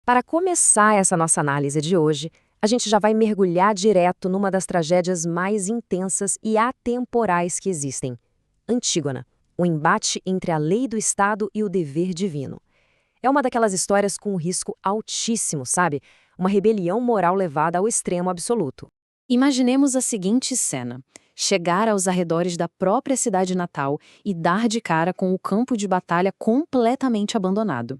Para começar essa nossa análise de hoje, a gente já vai mergulhar direto numa das tragédias mais intensas e atemporais que existem: Antígona, o embate entre a lei do Estado e o dever divino. É uma daquelas histórias com um risco altíssimo, sabe? Uma rebelião moral levada ao extremo absoluto. Imaginemos a seguinte cena: chegar aos arredores da própria cidade natal e dar de cara com o campo de batalha completamente abandonado.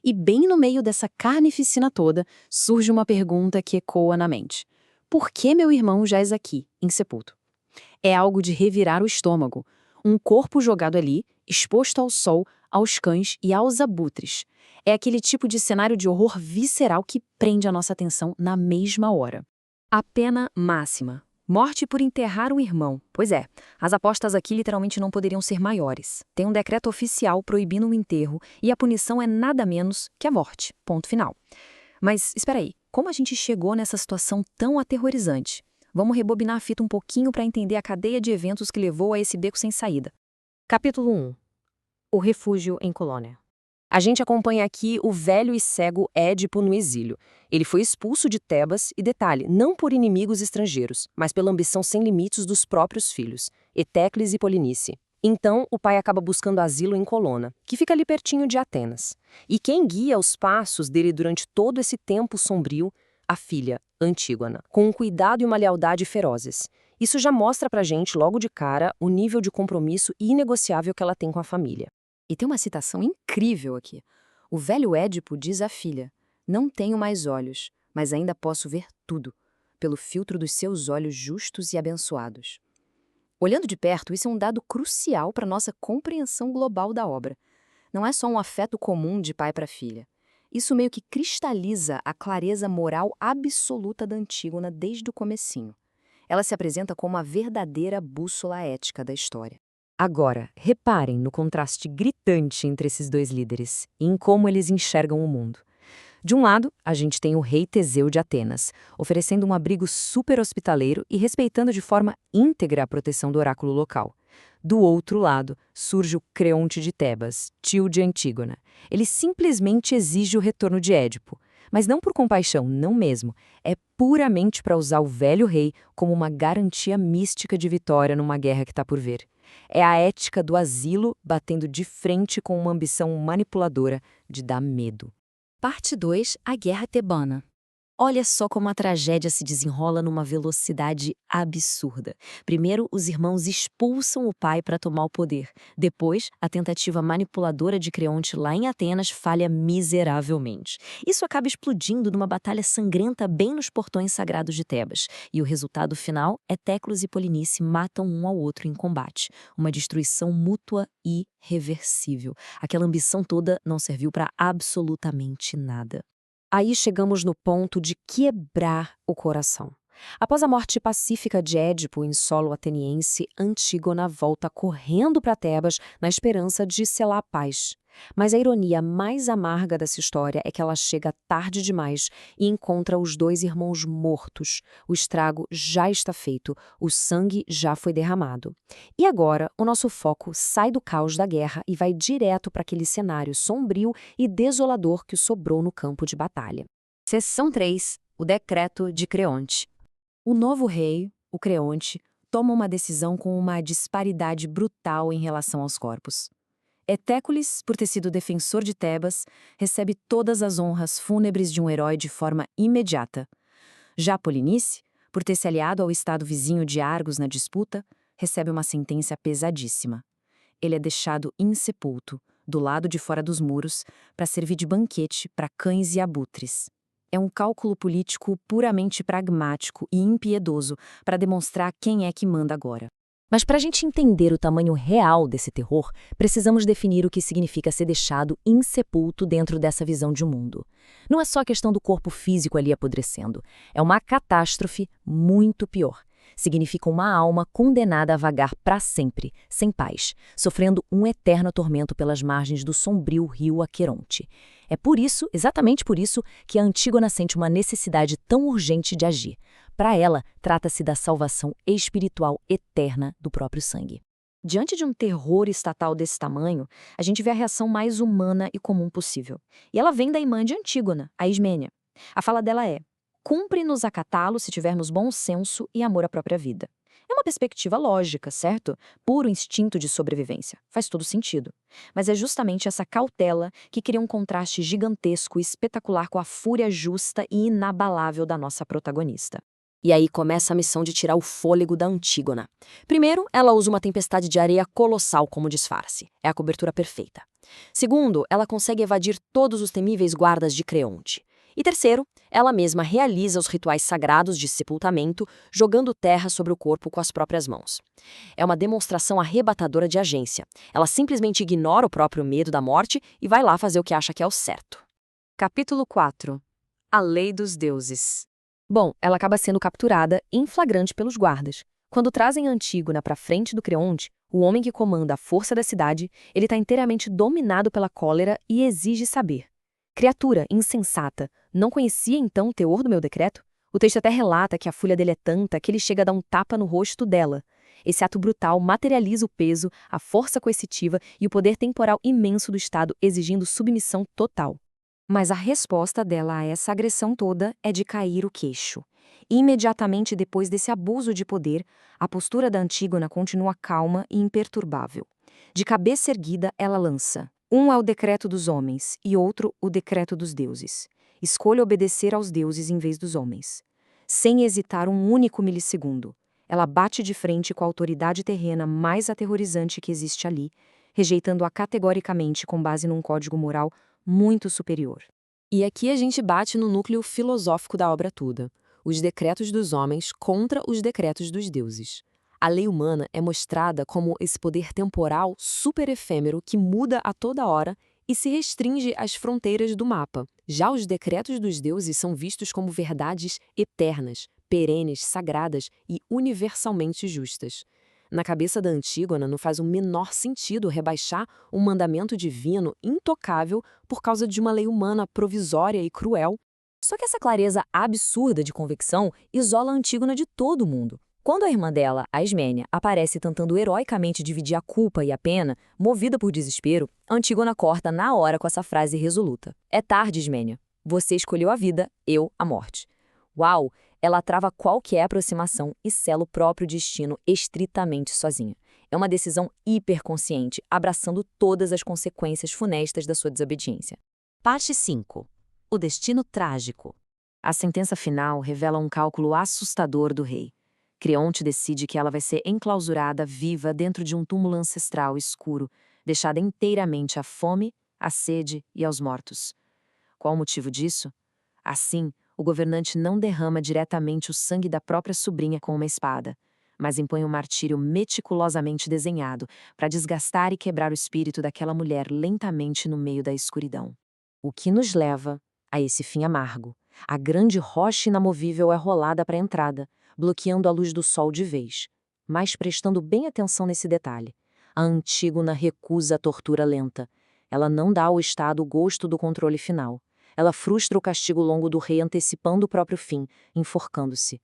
E bem no meio dessa carnificina toda, surge uma pergunta que ecoa na mente: por que meu irmão jaz aqui, insepulto? É algo de revirar o estômago. Um corpo jogado ali, exposto ao sol, aos cães e aos abutres. É aquele tipo de cenário de horror visceral que prende a nossa atenção na mesma hora. A pena máxima: morte por enterrar um irmão. Pois é, as apostas aqui literalmente não poderiam ser maiores. Tem um decreto oficial proibindo o enterro e a punição é nada menos que a morte. Ponto final. Mas espera aí, como a gente chegou nessa situação tão aterrorizante? Vamos rebobinar a fita um pouquinho para entender a cadeia de eventos que levou a esse beco sem saída. Capítulo 1. O refúgio em Colônia. A gente acompanha aqui o velho e cego Édipo no exílio. Ele foi expulso de Tebas e, detalhe, não por inimigos estrangeiros, mas pela ambição sem limites dos próprios filhos, Etécles e Polinice. Então, o pai acaba buscando asilo em Colona, que fica ali pertinho de Atenas. E quem guia os passos dele durante todo esse tempo sombrio? A filha, Antígona, com um cuidado e uma lealdade ferozes. Isso já mostra pra gente, logo de cara, o nível de compromisso inegociável que ela tem com a família. E tem uma citação incrível aqui. O velho Édipo diz à filha: não tenho mais olhos, mas ainda posso ver tudo, pelo filtro dos seus olhos justos e abençoados. Olhando de perto, isso é um dado crucial para nossa compreensão global da obra. Não é só um afeto comum de pai para filha. Isso meio que cristaliza a clareza moral absoluta da Antígona desde o comecinho. Ela se apresenta como a verdadeira bússola ética da história. Agora, reparem no contraste gritante entre esses dois líderes e em como eles enxergam o mundo. De um lado, a gente tem o rei Teseu de Atenas, oferecendo um abrigo super hospitaleiro e respeitando de forma íntegra a proteção do oráculo local. Do outro lado, surge o Creonte de Tebas, tio de Antígona. Ele simplesmente exige o retorno de Édipo. Mas não por compaixão, não mesmo. É puramente para usar o velho rei como uma garantia mística de vitória numa guerra que está por vir. É a ética do asilo batendo de frente com uma ambição manipuladora de dar medo. Parte 2: A Guerra Tebana. Olha só como a tragédia se desenrola numa velocidade absurda. Primeiro, os irmãos expulsam o pai para tomar o poder. Depois, a tentativa manipuladora de Creonte lá em Atenas falha miseravelmente. Isso acaba explodindo numa batalha sangrenta bem nos portões sagrados de Tebas. E o resultado final é Teclos e Polinice matam um ao outro em combate. Uma destruição mútua e irreversível. Aquela ambição toda não serviu para absolutamente nada. Aí chegamos no ponto de quebrar o coração. Após a morte pacífica de Édipo em solo ateniense, Antígona volta correndo para Tebas na esperança de selar a paz. Mas a ironia mais amarga dessa história é que ela chega tarde demais e encontra os dois irmãos mortos. O estrago já está feito, o sangue já foi derramado. E agora, o nosso foco sai do caos da guerra e vai direto para aquele cenário sombrio e desolador que sobrou no campo de batalha. Seção 3: O decreto de Creonte. O novo rei, o Creonte, toma uma decisão com uma disparidade brutal em relação aos corpos. Etécules, por ter sido defensor de Tebas, recebe todas as honras fúnebres de um herói de forma imediata. Já Polinice, por ter se aliado ao estado vizinho de Argos na disputa, recebe uma sentença pesadíssima. Ele é deixado insepulto, do lado de fora dos muros, para servir de banquete para cães e abutres. É um cálculo político puramente pragmático e impiedoso para demonstrar quem é que manda agora. Mas para a gente entender o tamanho real desse terror, precisamos definir o que significa ser deixado insepulto dentro dessa visão de mundo. Não é só a questão do corpo físico ali apodrecendo, é uma catástrofe muito pior. Significa uma alma condenada a vagar para sempre, sem paz, sofrendo um eterno tormento pelas margens do sombrio rio Aqueronte. É por isso, exatamente por isso, que a Antígona sente uma necessidade tão urgente de agir. Para ela, trata-se da salvação espiritual eterna do próprio sangue. Diante de um terror estatal desse tamanho, a gente vê a reação mais humana e comum possível. E ela vem da irmã de Antígona, a Ismênia. A fala dela é: cumpre-nos acatá-lo se tivermos bom senso e amor à própria vida. É uma perspectiva lógica, certo? Puro instinto de sobrevivência. Faz todo sentido. Mas é justamente essa cautela que cria um contraste gigantesco e espetacular com a fúria justa e inabalável da nossa protagonista. E aí começa a missão de tirar o fôlego da Antígona. Primeiro, ela usa uma tempestade de areia colossal como disfarce. É a cobertura perfeita. Segundo, ela consegue evadir todos os temíveis guardas de Creonte. E terceiro, ela mesma realiza os rituais sagrados de sepultamento, jogando terra sobre o corpo com as próprias mãos. É uma demonstração arrebatadora de agência. Ela simplesmente ignora o próprio medo da morte e vai lá fazer o que acha que é o certo. Capítulo 4. A Lei dos Deuses. Bom, ela acaba sendo capturada em flagrante pelos guardas. Quando trazem Antígona para frente do Creonte, o homem que comanda a força da cidade, ele está inteiramente dominado pela cólera e exige saber. Criatura insensata, não conhecia então o teor do meu decreto? O texto até relata que a fúria dele é tanta que ele chega a dar um tapa no rosto dela. Esse ato brutal materializa o peso, a força coercitiva e o poder temporal imenso do Estado exigindo submissão total. Mas a resposta dela a essa agressão toda é de cair o queixo. Imediatamente depois desse abuso de poder, a postura da Antígona continua calma e imperturbável. De cabeça erguida, ela lança: um é o decreto dos homens e outro o decreto dos deuses. Escolha obedecer aos deuses em vez dos homens. Sem hesitar um único milissegundo, ela bate de frente com a autoridade terrena mais aterrorizante que existe ali, rejeitando-a categoricamente com base num código moral muito superior. E aqui a gente bate no núcleo filosófico da obra toda: os decretos dos homens contra os decretos dos deuses. A lei humana é mostrada como esse poder temporal super efêmero que muda a toda hora e se restringe às fronteiras do mapa. Já os decretos dos deuses são vistos como verdades eternas, perenes, sagradas e universalmente justas. Na cabeça da Antígona não faz o menor sentido rebaixar um mandamento divino intocável por causa de uma lei humana provisória e cruel. Só que essa clareza absurda de convicção isola a Antígona de todo mundo. Quando a irmã dela, a Ismênia, aparece tentando heroicamente dividir a culpa e a pena, movida por desespero, Antígona corta na hora com essa frase resoluta: é tarde, Ismênia. Você escolheu a vida, eu a morte. Uau! Ela trava qualquer aproximação e sela o próprio destino estritamente sozinha. É uma decisão hiperconsciente, abraçando todas as consequências funestas da sua desobediência. Parte 5. O destino trágico. A sentença final revela um cálculo assustador do rei. Creonte decide que ela vai ser enclausurada viva dentro de um túmulo ancestral escuro, deixada inteiramente à fome, à sede e aos mortos. Qual o motivo disso? Assim, o governante não derrama diretamente o sangue da própria sobrinha com uma espada, mas impõe um martírio meticulosamente desenhado para desgastar e quebrar o espírito daquela mulher lentamente no meio da escuridão. O que nos leva a esse fim amargo. A grande rocha inamovível é rolada para a entrada, bloqueando a luz do sol de vez. Mas prestando bem atenção nesse detalhe, a Antígona recusa a tortura lenta. Ela não dá ao Estado o gosto do controle final. Ela frustra o castigo longo do rei antecipando o próprio fim, enforcando-se.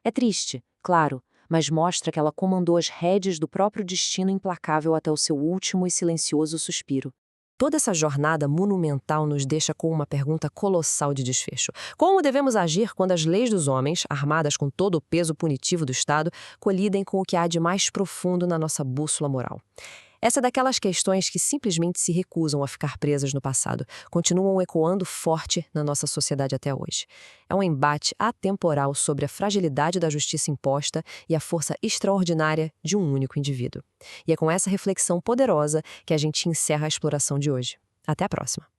É triste, claro, mas mostra que ela comandou as rédeas do próprio destino implacável até o seu último e silencioso suspiro. Toda essa jornada monumental nos deixa com uma pergunta colossal de desfecho. Como devemos agir quando as leis dos homens, armadas com todo o peso punitivo do Estado, colidem com o que há de mais profundo na nossa bússola moral? Essa é daquelas questões que simplesmente se recusam a ficar presas no passado, continuam ecoando forte na nossa sociedade até hoje. É um embate atemporal sobre a fragilidade da justiça imposta e a força extraordinária de um único indivíduo. E é com essa reflexão poderosa que a gente encerra a exploração de hoje. Até a próxima!